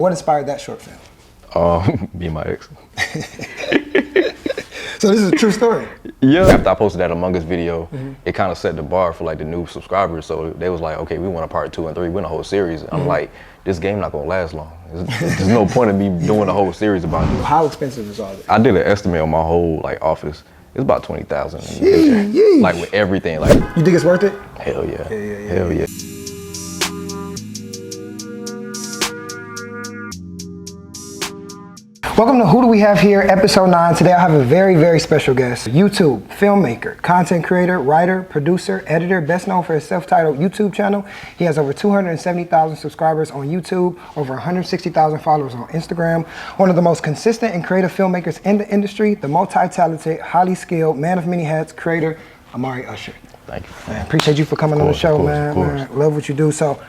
What inspired that short film? Me and my ex. So this is a true story? Yeah. After I posted that Among Us video, it kind of set the bar for like the new subscribers. So they was like, okay, we want a part 2 and 3, we want a whole series. I'm like, this game not gonna last long. There's no point in me doing a whole series about it. How expensive is all this? I did an estimate on my whole like office. It's about 20,000. Like with everything. Like, you think it's worth it? Hell yeah. Hell yeah. Welcome to Who Do We Have Here, episode 9. Today I have a very, very special guest. YouTube, filmmaker, content creator, writer, producer, editor, best known for his self-titled YouTube channel. He has over 270,000 subscribers on YouTube, over 160,000 followers on Instagram. One of the most consistent and creative filmmakers in the industry, the multi-talented, highly skilled, man of many hats, creator, Amari Usher. Thank you. Man, appreciate you for coming on the show, man. Love what you do. So,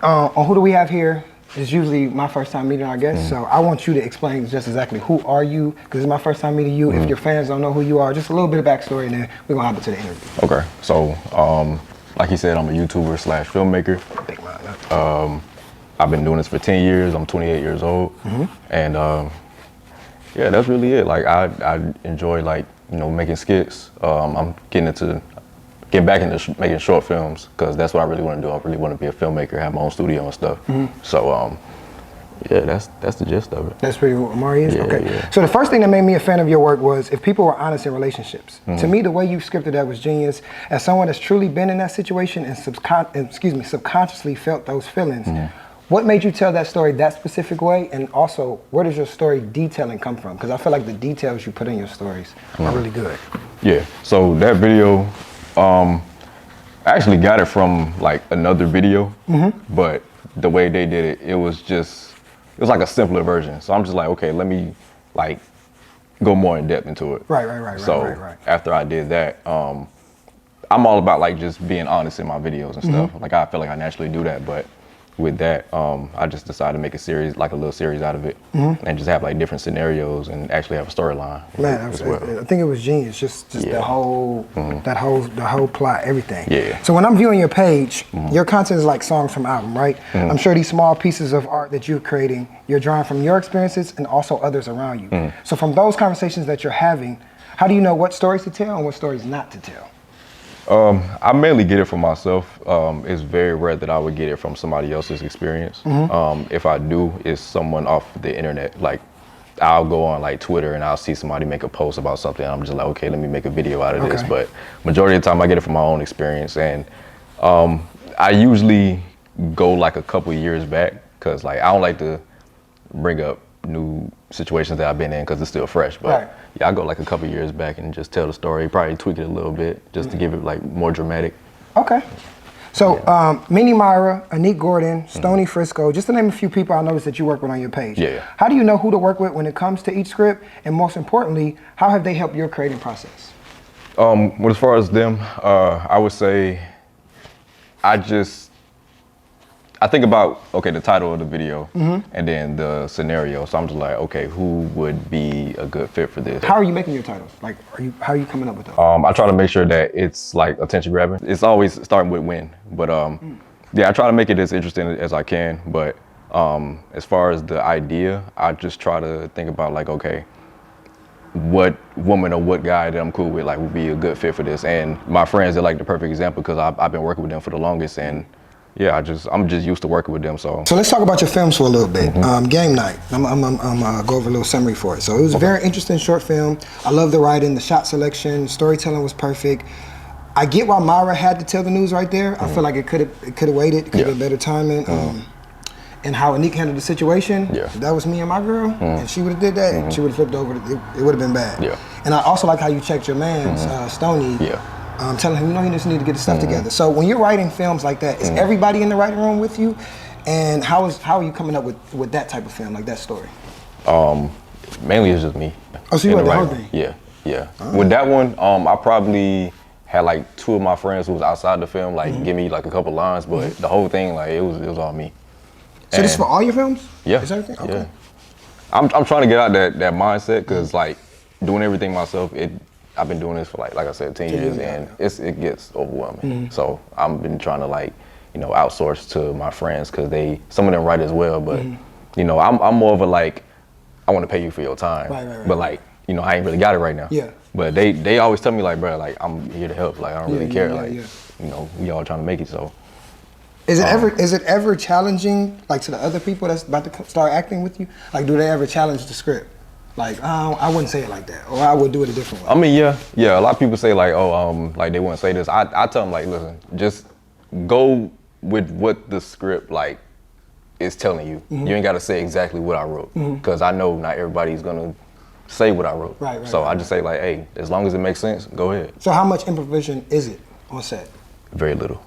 on Who Do We Have Here, it's usually my first time meeting our guests, so I want you to explain just exactly who are you, because it's my first time meeting you. If your fans don't know who you are, just a little bit of backstory, and then we're gonna hop into the interview. Okay, so like you said, I'm a YouTuber slash filmmaker. I've been doing this for 10 years. I'm 28 years old, and yeah, that's really it. Like I enjoy making skits. I'm getting back into making short films, because that's what I really want to do. I really want to be a filmmaker, have my own studio and stuff. So yeah, that's the gist of it. That's really what Amari is? Yeah, okay. Yeah. So the first thing that made me a fan of your work was if people were honest in relationships. To me, the way you scripted that was genius. As someone that's truly been in that situation and subconsciously felt those feelings, what made you tell that story that specific way? And also, where does your story detailing come from? Because I feel like the details you put in your stories are really good. Yeah, so that video, I actually got it from like another video, but the way they did it, it was like a simpler version. So I'm just like, okay, let me like go more in depth into it. Right. So after I did that, I'm all about like just being honest in my videos and stuff. Like I feel like I naturally do that, but with that, I just decided to make a series, like a little series out of it, and just have like different scenarios and actually have a storyline. Man, I think it was genius. Just the whole, the whole plot, everything. Yeah. So when I'm viewing your page, your content is like songs from album, right? I'm sure these small pieces of art that you're creating, you're drawing from your experiences and also others around you. So from those conversations that you're having, how do you know what stories to tell and what stories not to tell? I mainly get it from myself. It's very rare that I would get it from somebody else's experience. If I do, it's someone off the internet. Like I'll go on like Twitter and I'll see somebody make a post about something. And I'm just like, okay, let me make a video out of this. But majority of the time I get it from my own experience. And I usually go like a couple years back, because like I don't like to bring up new situations that I've been in because it's still fresh. But yeah, I go like a couple years back and just tell the story, probably tweak it a little bit just to give it like more dramatic. Okay. So Minnie Myra, Anik Gordon, Stoney Frisco, just to name a few people I noticed that you work with on your page. Yeah. How do you know who to work with when it comes to each script? And most importantly, how have they helped your creating process? Well, as far as them, I would say I think about, okay, the title of the video and then the scenario. So I'm just like, okay, who would be a good fit for this? How are you making your titles? Like, how are you coming up with those? I try to make sure that it's like attention grabbing. It's always starting with win, but yeah, I try to make it as interesting as I can. But as far as the idea, I just try to think about like, okay, what woman or what guy that I'm cool with like would be a good fit for this. And my friends are like the perfect example, because I've been working with them for the longest, and yeah, I'm just used to working with them. So let's talk about your films for a little bit. Game Night. I'm go over a little summary for it. So it was a very interesting short film. I love the writing, the shot selection, storytelling was perfect. I get why Myra had to tell the news right there. I feel like it could have waited. It could have been better timing. And how Anik handled the situation. If that was me and my girl, and she would have did that, she would have flipped over. It would have been bad. And I also like how you checked your man's Stoney. Telling him, he just need to get his stuff together. So when you're writing films like that, is everybody in the writing room with you? And how are you coming up with that type of film, like that story? Mainly it's just me. Oh, so you wrote the whole thing? Yeah. With that one, I probably had like 2 of my friends who was outside the film, like give me like a couple lines, but the whole thing, like it was all me. So this is for all your films? Yeah. Is everything? Okay. Yeah. I'm trying to get out that mindset, because like doing everything myself, I've been doing this for like I said, 10 years, and it gets overwhelming. So I've been trying to like, outsource to my friends, because some of them write as well, but You know, I'm more of a like, I want to pay you for your time, Right. but like, you know, I ain't really got it right now. Yeah. But they always tell me like, bro, like I'm here to help. Like I don't really care. Like, yeah. you know, we all trying to make it. So. Is it ever challenging, like to the other people that's about to start acting with you? Like, do they ever challenge the script? Like, oh, I wouldn't say it like that, or I would do it a different way. I mean, yeah. A lot of people say like, oh, like they wouldn't say this. I tell them like, listen, just go with what the script like is telling you. You ain't got to say exactly what I wrote, because I know not everybody's gonna say what I wrote. Right. So I just say like, hey, as long as it makes sense, go ahead. So how much improvisation is it on set? Very little.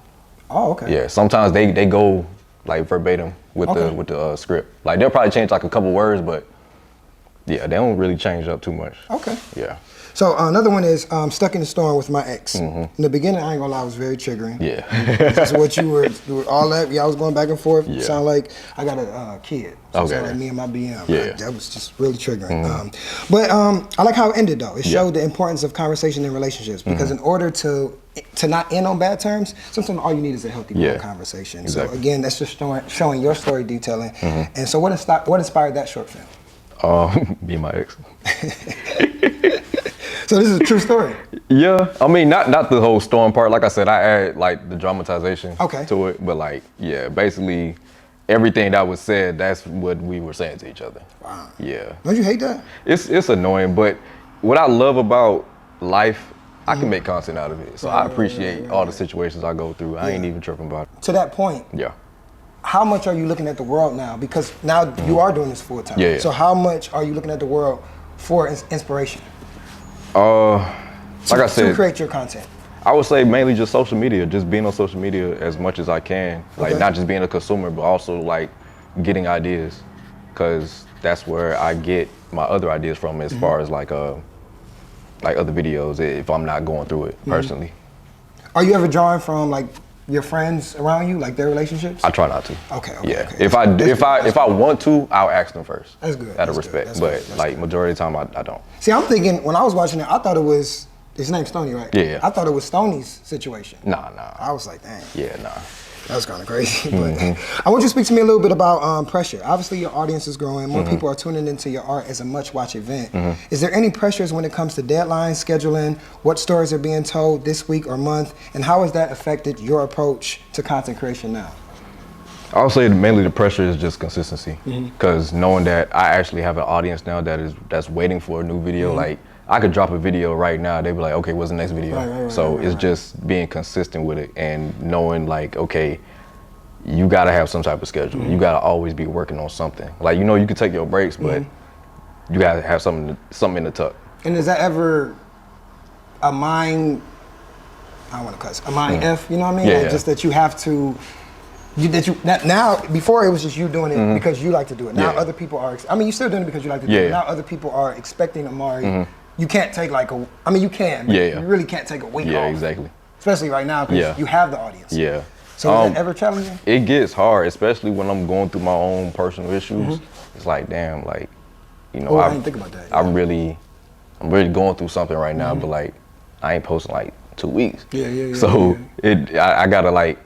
Oh, okay. Yeah, sometimes they go like verbatim with the script. Like they'll probably change like a couple words, but yeah, they don't really change up too much. Okay. Yeah. So another one is Stuck in the Storm with my ex. In the beginning, I ain't gonna lie, it was very triggering. Yeah. That's what you were all that. Yeah, I was going back and forth. Yeah. Sound like I got a kid. So it sound like me and my BM. Yeah. That was just really triggering. But I like how it ended though. It showed the importance of conversation in relationships, because in order to not end on bad terms, sometimes all you need is a healthy conversation. Exactly. So again, that's just showing your story detailing. And so what inspired that short film? Me and my ex. So this is a true story. Yeah, I mean, not the whole storm part. Like I said, I add like the dramatization to it, but like, yeah, basically everything that was said, that's what we were saying to each other. Wow. Yeah. Don't you hate that? It's annoying, but what I love about life, I can make content out of it. So I appreciate all the situations I go through. I ain't even tripping about it. To that point, how much are you looking at the world now? Because now you are doing this full time. Yeah. So how much are you looking at the world for inspiration? Like I said, to create your content. I would say mainly just social media, just being on social media as much as I can. Like not just being a consumer, but also like getting ideas, because that's where I get my other ideas from, as far as like other videos, if I'm not going through it personally. Are you ever drawing from like your friends around you, like their relationships? I try not to. Okay. If I want to, I'll ask them first. That's good. Out of respect, but like majority of the time, I don't. See, I'm thinking when I was watching it, I thought it was his name's Stoney, right? Yeah. I thought it was Stoney's situation. Nah. I was like, dang. Yeah, nah. That was kind of crazy. But I want you to speak to me a little bit about pressure. Obviously, your audience is growing. More people are tuning into your art as a much-watched event. Is there any pressures when it comes to deadlines, scheduling, what stories are being told this week or month, and how has that affected your approach to content creation now? I would say mainly the pressure is just consistency, because knowing that I actually have an audience now that's waiting for a new video. Like I could drop a video right now, they'd be like, okay, what's the next video? So it's just being consistent with it and knowing like, okay, you gotta have some type of schedule. You gotta always be working on something. Like, you know, you can take your breaks, but you gotta have something in the tuck. And is that ever a mind, I don't want to cuss, a mind F, you know what I mean? Yeah, like just that you have to, now, before it was just you doing it because you like to do it. Now other people are, I mean, you're still doing it because you like to do it. Now other people are expecting Amari. You can't take like I mean, you can, but you really can't take a week off. Yeah, exactly. Especially right now because you have the audience. Yeah. So is that ever challenging? It gets hard, especially when I'm going through my own personal issues. It's like, damn, like, you know, I didn't think about that. I'm really going through something right now, but like, I ain't posting like 2 weeks. So I gotta like,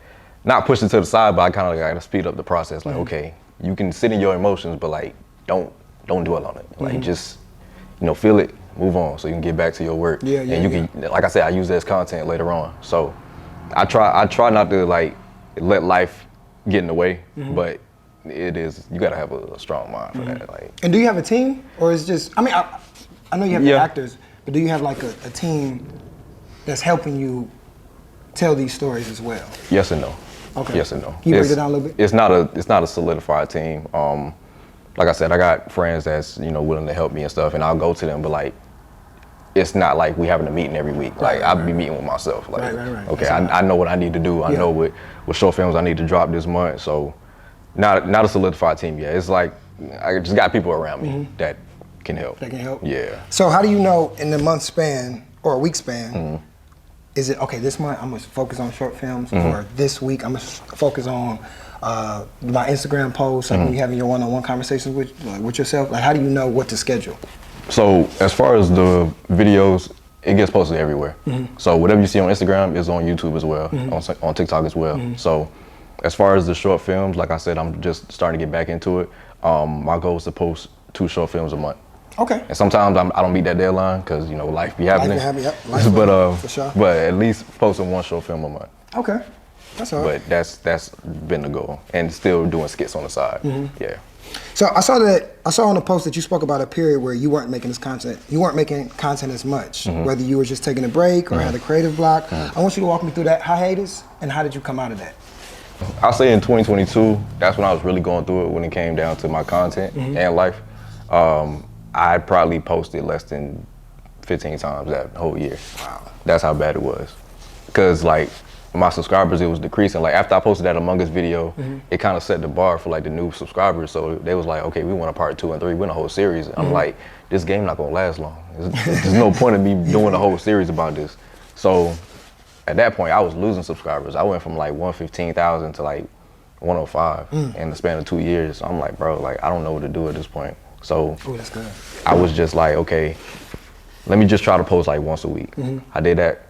not push it to the side, but I kind of gotta speed up the process. Like, okay, you can sit in your emotions, but like, don't dwell on it. Like, just, you know, feel it, move on, so you can get back to your work. And you can, like I said, I use that as content later on. So I try not to like let life get in the way, but it is, you gotta have a strong mind for that. Like, and do you have a team, or is just, I mean, I know you have the actors, but do you have like a team that's helping you tell these stories as well? Yes and no. Okay. Yes and no. Can you break it down a little bit? It's not a solidified team. Like I said, I got friends that's, you know, willing to help me and stuff, and I'll go to them, but like, it's not like we having a meeting every week. Like I'll be meeting with myself. Like, okay, I know what I need to do. I know what short films I need to drop this month. So not a solidified team yet. It's like I just got people around me that can help. That can help? Yeah. So how do you know in the month span or a week span, is it, okay, this month I'm gonna focus on short films, or this week I'm gonna focus on my Instagram posts, like when you having your one-on-one conversations with yourself? Like, how do you know what to schedule? So as far as the videos, it gets posted everywhere. So whatever you see on Instagram is on YouTube as well, on TikTok as well. So as far as the short films, like I said, I'm just starting to get back into it. My goal is to post 2 short films a month. Okay. And sometimes I don't meet that deadline because life be happening. For sure. But at least posting 1 short film a month. Okay. That's all right. But that's been the goal, and still doing skits on the side. Yeah. So I saw on the post that you spoke about a period where you weren't making this content. You weren't making content as much, whether you were just taking a break or had a creative block. I want you to walk me through that hiatus and how did you come out of that? I'll say in 2022, that's when I was really going through it when it came down to my content and life. I probably posted less than 15 times that whole year. Wow. That's how bad it was. Cause like my subscribers, it was decreasing. Like after I posted that Among Us video, it kind of set the bar for like the new subscribers. So they was like, okay, we want a part 2 and 3, we want a whole series. I'm like, this game not gonna last long. There's no point in me doing a whole series about this. So at that point, I was losing subscribers. I went from like 115,000 to like 105 in the span of 2 years. So I'm like, bro, like I don't know what to do at this point. So That's good. I was just like, okay, let me just try to post like once a week. I did that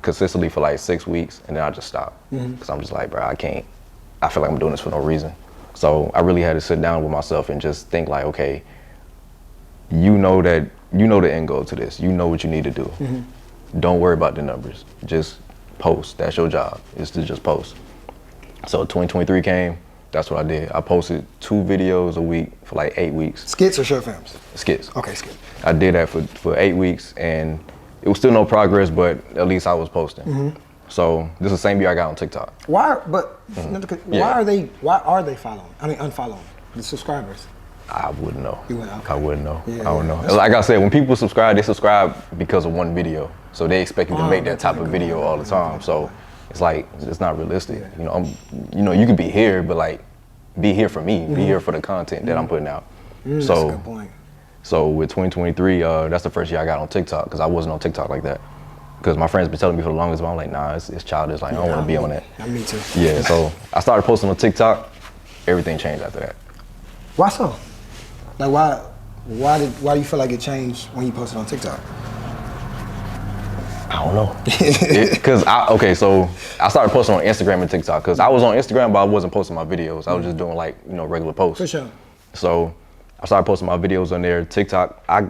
consistently for like 6 weeks, and then I just stopped because I'm just like, bro, I can't. I feel like I'm doing this for no reason. So I really had to sit down with myself and just think like, okay, you know the end goal to this. You know what you need to do. Don't worry about the numbers. Just post. That's your job, is to just post. So 2023 came. That's what I did. I posted 2 videos a week for like 8 weeks. Skits or short films? Skits. Okay, skits. I did that for 8 weeks, and it was still no progress, but at least I was posting. So this is the same year I got on TikTok. Why are they following? I mean, unfollowing the subscribers? I wouldn't know. You wouldn't, okay. I wouldn't know. Yeah, I wouldn't know. Like I said, when people subscribe, they subscribe because of one video. So they expect you to make that type of video all the time. So it's like, it's not realistic. You can be here, but like, be here for me. Be here for the content that I'm putting out. That's a good point. So with 2023, that's the first year I got on TikTok, because I wasn't on TikTok like that. Because my friends been telling me for the longest, but I'm like, nah, it's childish. Like, I don't want to be on that. Me too. Yeah, so I started posting on TikTok. Everything changed after that. Why so? Like, why do you feel like it changed when you posted on TikTok? I don't know. So I started posting on Instagram and TikTok, because I was on Instagram, but I wasn't posting my videos. I was just doing like, regular posts. For sure. So I started posting my videos on there. TikTok, I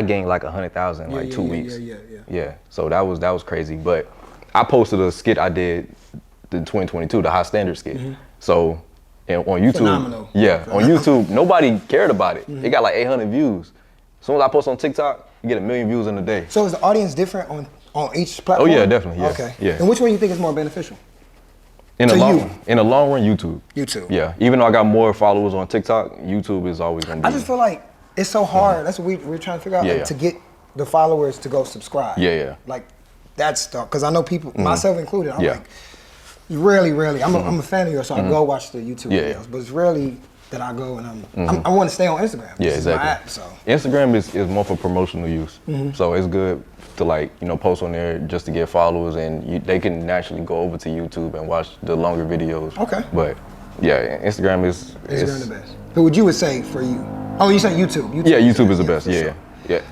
gained like 100,000 in like 2 weeks. Yeah. So that was crazy. But I posted a skit I did in 2022, the High Standard skit. So on YouTube, Phenomenal. On YouTube, nobody cared about it. It got like 800 views. As soon as I post on TikTok, you get 1 million views in a day. So is the audience different on each platform? Oh yeah, definitely. Yeah. Okay. Yeah. And which one you think is more beneficial? In the long run, YouTube. YouTube. Yeah. Even though I got more followers on TikTok, YouTube is always gonna be. I just feel like it's so hard. That's what we're trying to figure out, to get the followers to go subscribe. Yeah. Like that's because I know people, myself included. I'm like, rarely. I'm a fan of yours, so I go watch the YouTube videos. But it's rarely that I go and I want to stay on Instagram. Yeah, this exactly. is my app, so. Instagram is more for promotional use, so it's good to like post on there just to get followers, and they can naturally go over to YouTube and watch the longer videos. Okay. But yeah, Instagram is the best. Who would you say for you? Oh, you said YouTube. YouTube is the best. Yeah.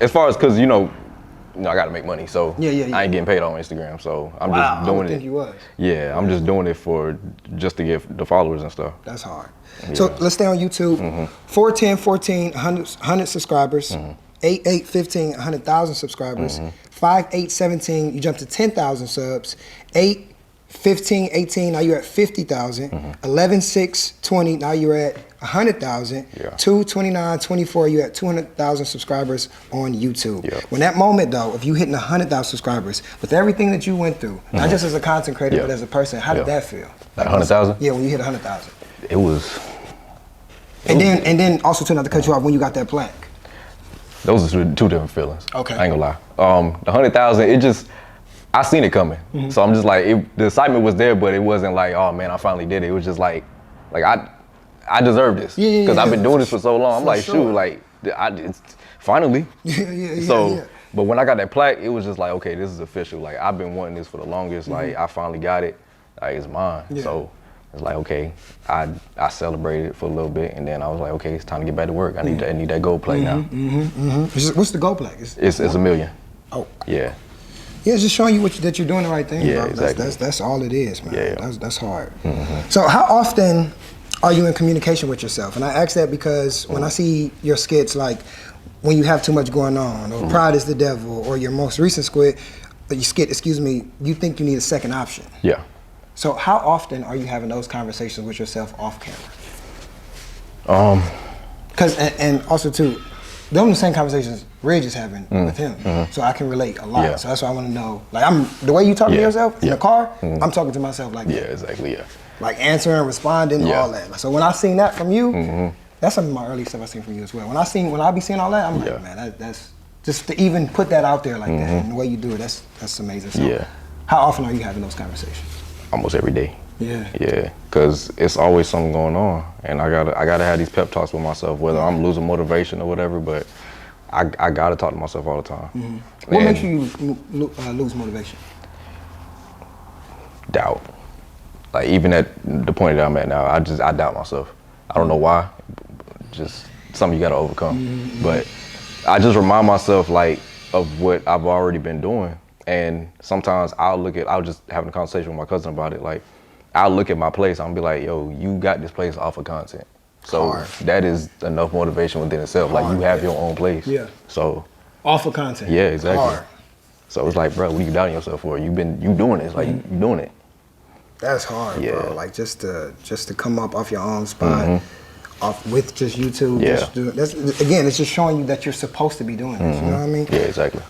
As far as because I got to make money, so I ain't getting paid on Instagram, so I'm just doing it. I think you was. Yeah, I'm just doing it for just to get the followers and stuff. That's hard. Yeah. So let's stay on YouTube. 41014 100 subscribers. 8815 100,000 subscribers. 5817 you jumped to 10,000 subs. 81518 now you're at 50,000. 11620 now you're at 100,000. 22924 you're at 200,000 subscribers on YouTube. When that moment though, if you hitting 100,000 subscribers, with everything that you went through, not just as a content creator but as a person, how did that feel? Like 100,000? Yeah, when you hit 100,000. It was. And then also to not to cut you off, when you got that plaque. Those are 2 different feelings. Okay. I ain't gonna lie. The 100,000, I seen it coming. So I'm just like, the excitement was there, but it wasn't like, oh man, I finally did it. It was just like I deserve this. Because I've been doing this for so long. I'm like, shoot, like, it's finally. But when I got that plaque, it was just like, okay, this is official. Like, I've been wanting this for the longest. Like, I finally got it. Like, it's mine. So it's like, okay, I celebrated for a little bit, and then I was like, okay, it's time to get back to work. I need that gold plaque now. What's the gold plaque? It's $1 million. Oh. Yeah. Yeah, it's just showing you that you're doing the right thing, yeah, bro. Exactly. That's all it is, man. Yeah. That's hard. So how often are you in communication with yourself? And I ask that because when I see your skits, like when you have too much going on, or Pride is the Devil, or your most recent skit, excuse me, you think you need a second option. Yeah. So how often are you having those conversations with yourself off camera? Because and also too, those are the same conversations Ridge is having with him. So I can relate a lot. Yeah. So that's why I want to know. Like the way you talk to yourself in the car, I'm talking to myself like that. Yeah, exactly. Yeah. Like answering, responding, all that. So when I seen that from you, that's some of my early stuff I seen from you as well. When I be seeing all that, I'm like, man, that's just to even put that out there like that, and the way you do it, that's amazing. So how often are you having those conversations? Almost every day. Yeah. Yeah, because it's always something going on, and I gotta have these pep talks with myself, whether I'm losing motivation or whatever. But I gotta talk to myself all the time. What makes you lose motivation? Doubt. Like even at the point that I'm at now, I doubt myself. I don't know why. Just something you gotta overcome. But I just remind myself like of what I've already been doing, and sometimes I was just having a conversation with my cousin about it. Like I'll look at my place, I'll be like, yo, you got this place off of content. So that is enough motivation within itself. Like you have your own place. Yeah. So off of content. yeah, exactly. Hard. So it's like, bro, what are you doubting yourself for? You doing this, like you doing it. That's hard, bro. Like just to come up off your own spot, off with just YouTube. Yeah. It's just showing you that you're supposed to be doing this. You know what I mean? Yeah, exactly.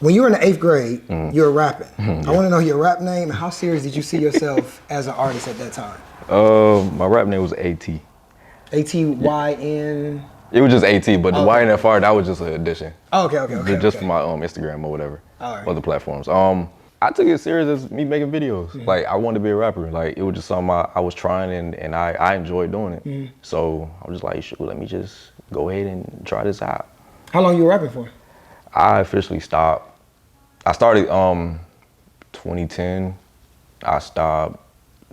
When you were in the 8th grade, you were rapping. I want to know your rap name and how serious did you see yourself as an artist at that time? My rap name was AT. ATYN. It was just AT, but the YNFR, that was just an addition. Okay. Just for my Instagram or whatever, other platforms. I took it serious as me making videos. Like I wanted to be a rapper. Like it was just something I was trying and I enjoyed doing it. So I was just like, shoot, let me just go ahead and try this out. How long you were rapping for? I officially stopped. I started 2010. I stopped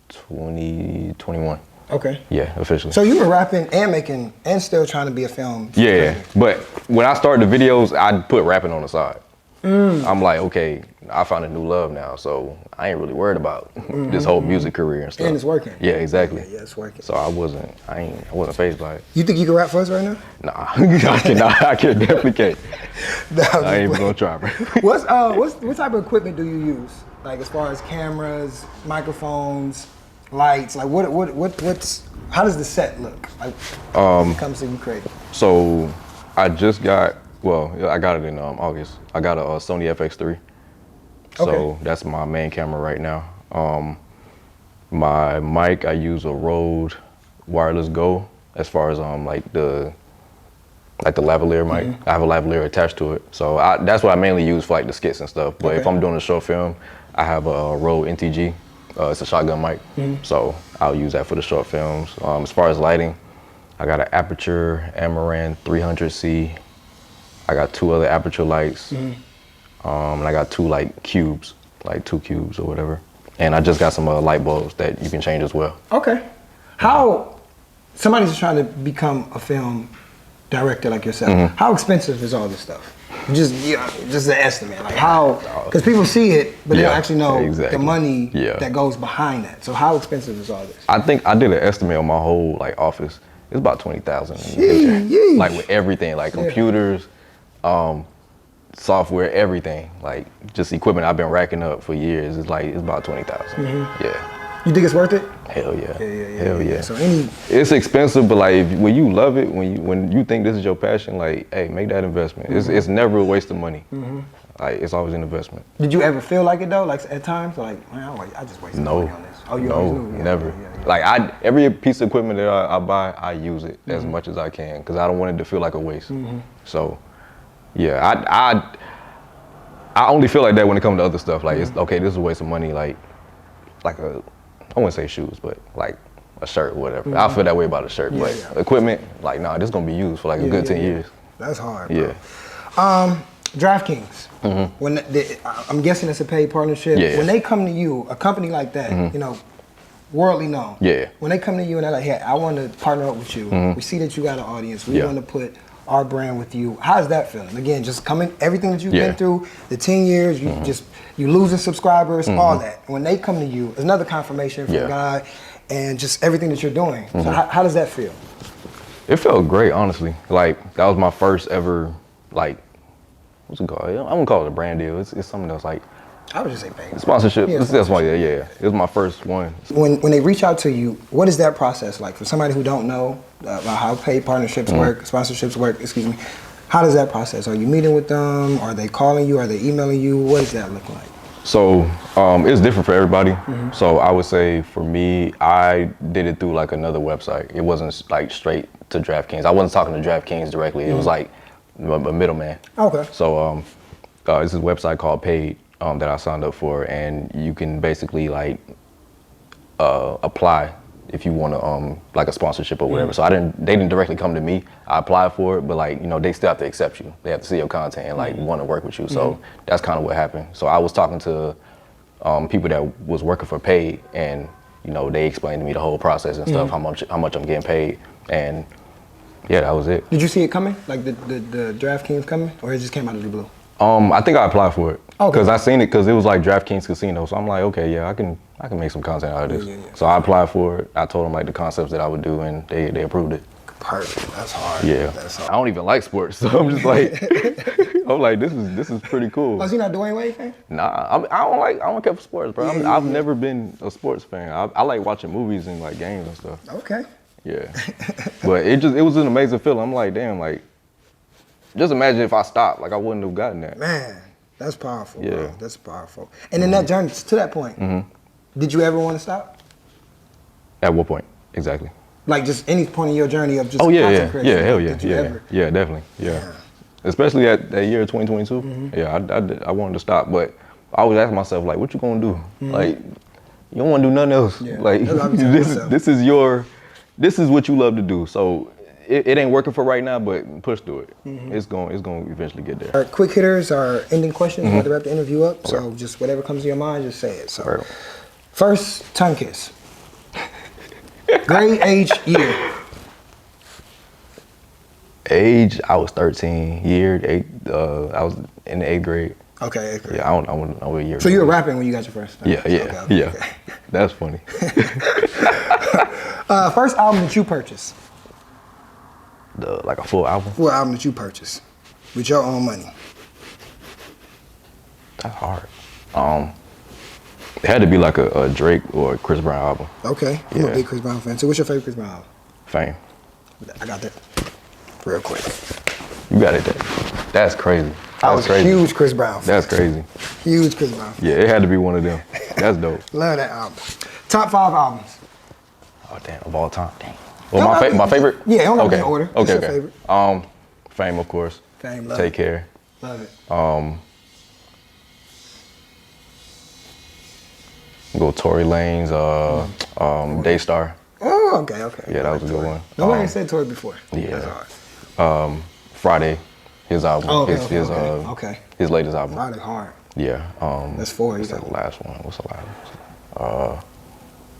2021. Okay. Yeah, officially. So you were rapping and making and still trying to be a film. Yeah, but when I started the videos, I put rapping on the side. I'm like, okay, I found a new love now, so I ain't really worried about this whole music career and stuff. And it's working. Yeah, exactly. Yeah, it's working. So I wasn't fazed by it. You think you can rap for us right now? Nah, I cannot. I definitely can't. I ain't even gonna try, bro. What type of equipment do you use? Like as far as cameras, microphones, lights. Like how does the set look? Like when it comes to you creating. So I just got. Well, I got it in August. I got a Sony FX3. So that's my main camera right now. My mic, I use a Rode Wireless Go as far as like the lavalier mic. I have a lavalier attached to it. So that's what I mainly use for like the skits and stuff. But if I'm doing a short film, I have a Rode NTG. It's a shotgun mic. So I'll use that for the short films. As far as lighting, I got an Aperture Amaran 300C. I got 2 other Aperture lights, and I got 2 like cubes, like 2 cubes or whatever. And I just got some light bulbs that you can change as well. Okay. How, somebody's just trying to become a film director like yourself, how expensive is all this stuff? Just an estimate, like how, because people see it, but they don't actually know the money that goes behind that. So how expensive is all this? I think I did an estimate on my whole like office. It's about 20,000. Like with everything, like computers, software, everything, like just equipment I've been racking up for years. It's about 20,000. Yeah. You think it's worth it? Hell yeah. Hell yeah. So it's expensive, but like when you love it, when you think this is your passion, like hey, make that investment. It's never a waste of money. Like it's always an investment. Did you ever feel like it though? Like at times, like man, I just wasted money on this. Oh, you always knew? Never. Like every piece of equipment that I buy, I use it as much as I can because I don't want it to feel like a waste. So. Yeah, I only feel like that when it comes to other stuff. Like, it's okay, this is a waste of money. Like I wouldn't say shoes, but like a shirt or whatever. I feel that way about a shirt. But equipment, like, nah, this is gonna be used for like a good 10 years. That's hard, bro. DraftKings, when I'm guessing it's a paid partnership. When they come to you, a company like that, you know, worldly known. When they come to you and they're like, hey, I want to partner up with you. We see that you got an audience. We want to put our brand with you. How's that feeling? Again, just everything that you've been through, the 10 years, you losing subscribers, all that. When they come to you, it's another confirmation from God, and just everything that you're doing. So how does that feel? It felt great, honestly. Like, that was my first ever, like, what's it called? I wouldn't call it a brand deal. It's something else like I would just say paid. sponsorship. Yeah, That's why, yeah. It was my first one. When they reach out to you, what is that process like? For somebody who don't know about how paid partnerships work, sponsorships work, excuse me, how does that process? Are you meeting with them? Are they calling you? Are they emailing you? What does that look like? So it's different for everybody. So I would say for me, I did it through like another website. It wasn't like straight to DraftKings. I wasn't talking to DraftKings directly. It was like a middleman. Okay. So this is a website called Paid that I signed up for, and you can basically like apply if you want to like a sponsorship or whatever. So they didn't directly come to me. I applied for it, but like, you know, they still have to accept you. They have to see your content and like want to work with you. So that's kind of what happened. So I was talking to people that was working for Paid, and you know, they explained to me the whole process and stuff, how much I'm getting paid, and yeah, that was it. Did you see it coming? Like the DraftKings coming, or it just came out of the blue? I think I applied for it Okay. because I seen it because it was like DraftKings Casino. So I'm like, okay, yeah, I can make some content out of this. Yeah. So I applied for it. I told them like the concepts that I would do, and they approved it. Perfect. That's hard. Yeah. That's hard. I don't even like sports, so I'm just like, I'm like, this is pretty cool. Oh, so you're not Dwayne Wade fan? Nah, I don't care for sports, bro. I've never been a sports fan. I like watching movies and like games and stuff. Okay. Yeah. But it was an amazing feeling. I'm like, damn, like, just imagine if I stopped, like I wouldn't have gotten that. Man, that's powerful, Yeah. bro. That's powerful. And in that journey to that point, did you ever want to stop? At what point exactly? Like just any point in your journey of just Oh yeah, content creation? yeah, hell yeah, Did you yeah, ever? yeah, definitely, yeah. Especially at that year 2022. Yeah, I wanted to stop, but I always ask myself like, what you gonna do? Like, you don't want to do nothing else. Yeah. Like, That's what I be telling myself. this is what you love to do. So it ain't working for right now, but push through it. It's going to eventually get there. Our quick hitters are ending questions. We're to wrap the interview up. So just whatever comes to your mind, just say it. So Right. first, tongue kiss. Grade, age, year. Age, I was 13. Year, I was in the 8th grade. Okay. Yeah, I don't know what year. So you were rapping when you got your first tongue Yeah, kiss? yeah, Okay. yeah. That's funny. First album that you purchased. Like a full album. Full album that you purchased with your own money. That's hard. It had to be like a Drake or a Chris Brown album. Okay. I'm a Yeah. big Chris Brown fan. So what's your favorite Chris Brown album? Fame. I got that real quick. You got it there. That's crazy. I That's was crazy. a huge Chris Brown fan. That's crazy. Huge Chris Brown fan. Yeah, it had to be one of them. That's dope. Love that album. Top 5 albums. Oh damn, of all time. Damn. Well, Don't gotta my be- favorite. Yeah, don't gotta be okay. in order. Okay, What's your okay. favorite? Fame, of course. Fame, love Take it. Care. Love it. Go Tory Lanez. Daystar. Oh, okay. Yeah, that was a good one. Nobody ain't said Tory before. Yeah. That's hard. Friday, his album. Oh, okay, his okay. his latest album. Friday hard. Yeah. That's 4. What's You the got last one? What's the last one? I'm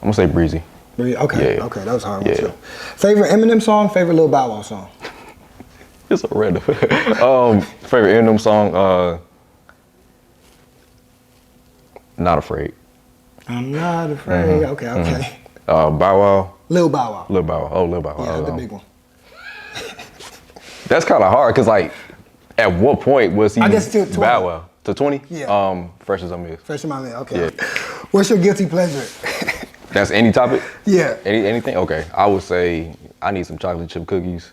gonna say Breezy. Okay, Yeah. okay. That was a hard one Yeah. too. Favorite Eminem song, favorite Lil Bow Wow song? It's a random. Favorite Eminem song? Not Afraid. I'm not afraid. Okay. Bow Wow. Lil Bow Wow. Lil Bow Wow. Oh, Lil Bow Wow. Yeah, the big one. That's kind of hard because like, at what point was he I guess to 20. Bow Wow? To 20? Yeah. Fresh as I Miss. Fresh in my mind. Okay. Yeah. What's your guilty pleasure? That's any topic? Yeah. Anything? Okay. I would say I need some chocolate chip cookies.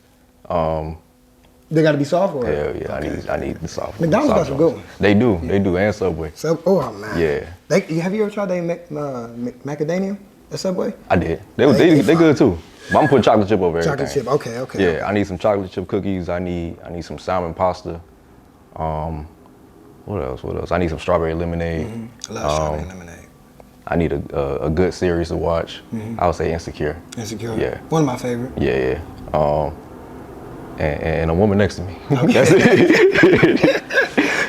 They got to be soft or? Hell yeah, I need the soft. McDonald's got soft some joints. good ones. They do, and Subway. Oh man. Yeah. Have you ever tried their macadamia at Subway? I did. They good too. But I'm putting chocolate chip over everything. Chocolate chip. Okay. Yeah, I need some chocolate chip cookies. I need some salmon pasta. What else? I need some strawberry lemonade. I love strawberry lemonade. I need a good series to watch. I would say Insecure. Insecure. Yeah. One of my favorite. Yeah. And a woman next to me. That's it.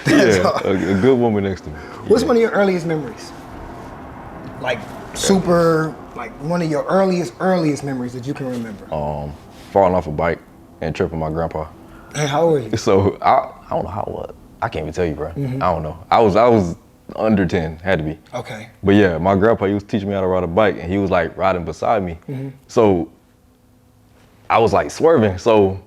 Yeah, a good woman next to me. What's one of your earliest memories? Like super, like one of your earliest memories that you can remember. Falling off a bike and tripping my grandpa. Hey, how old were you? So I don't know how I can't even tell you, bro. I don't know. I was under 10, had to be. Okay. But yeah, my grandpa, he was teaching me how to ride a bike, and he was like riding beside me. So I was like swerving, so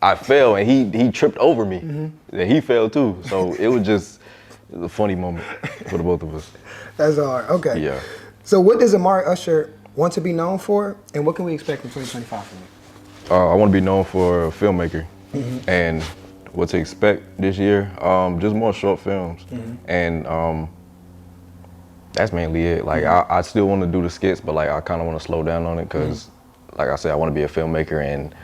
I fell, and he tripped over me. And he fell too. So it was a funny moment for the both of us. That's hard. Okay. Yeah. So what does Amari Usher want to be known for, and what can we expect in 2025 from you? I want to be known for a filmmaker, and what to expect this year, just more short films, and that's mainly it. Like I still want to do the skits, but like I kind of want to slow down on it because, like I said, I want to be a filmmaker, and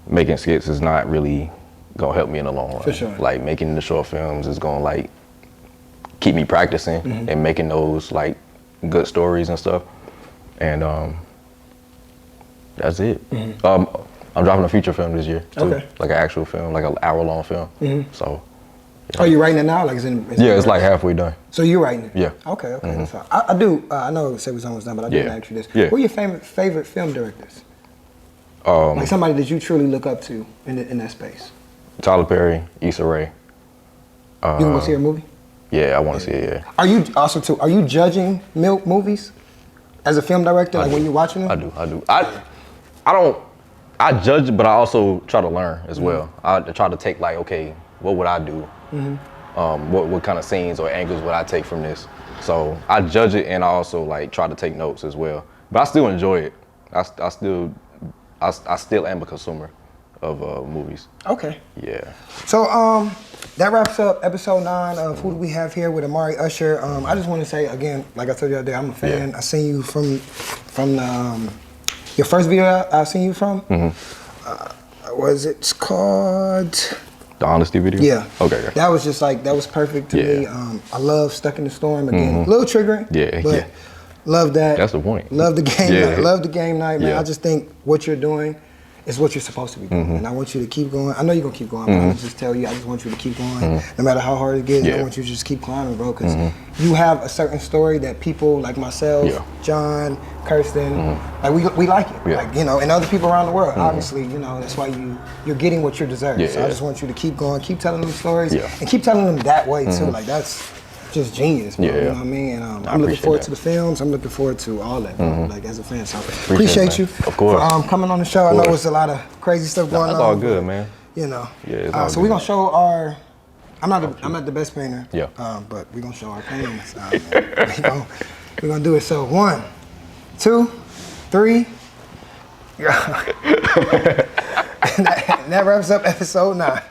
making skits is not really gonna help me in the long run. For sure. Like making the short films is gonna like keep me practicing and making those like good stories and stuff, and that's it. I'm dropping a feature film this year too, like an actual film, like an hour-long film. So. Yeah. Are you writing it now? Like it's like halfway done. So you're writing it? Yeah. Okay. That's fine. I do. I know it was almost done, but I didn't ask you this. Yeah. Who are your favorite film directors? Like somebody that you truly look up to in that space. Tyler Perry, Issa Rae. You gonna go see her movie? Yeah, I want to see it. Yeah. Are you also too? Are you judging movies as a film director? Like when you're watching them? I do. I don't. I judge, but I also try to learn as well. I try to take like, okay, what would I do? What kind of scenes or angles would I take from this? So I judge it, and I also like try to take notes as well. But I still enjoy it. I still am a consumer of movies. Okay. Yeah. So that wraps up episode 9 of Who Do We Have Here with Amari Usher. I just want to say again, like I told you the other day, I'm a fan. Yeah. I seen you from the your first video I seen you from. Was it called? The honesty video? Yeah. Okay. That was just like, that was perfect to me. I love Stuck in the Storm again. A little triggering. But love that. That's the point. Love the game night. Love the game night, man. Yeah. I just think what you're doing is what you're supposed to be doing. And I want you to keep going. I know you're going to keep going, but I'm going to just tell you, I just want you to keep going. No matter how hard it gets, I want you to just keep climbing, bro. Because you have a certain story that people like myself, John, Kirsten, like we like it. Like, you know, and other people around the world, obviously, you know, that's why you're getting what you deserve. So I just want you to keep going, keep telling them stories, and keep telling them that way too. Like that's just genius, bro. You know what I mean? And I'm looking forward to the films. I'm looking forward to all that, bro. Like as a fan. So appreciate you of course. for coming on the show. I know it's a lot of crazy stuff going on. That's all good, man. You know. Yeah, it's all so good. we're gonna show our. I'm not the best painter. Yeah. But we're gonna show our paintings. We're gonna do it. So 1, 2, 3. And that wraps up episode 9.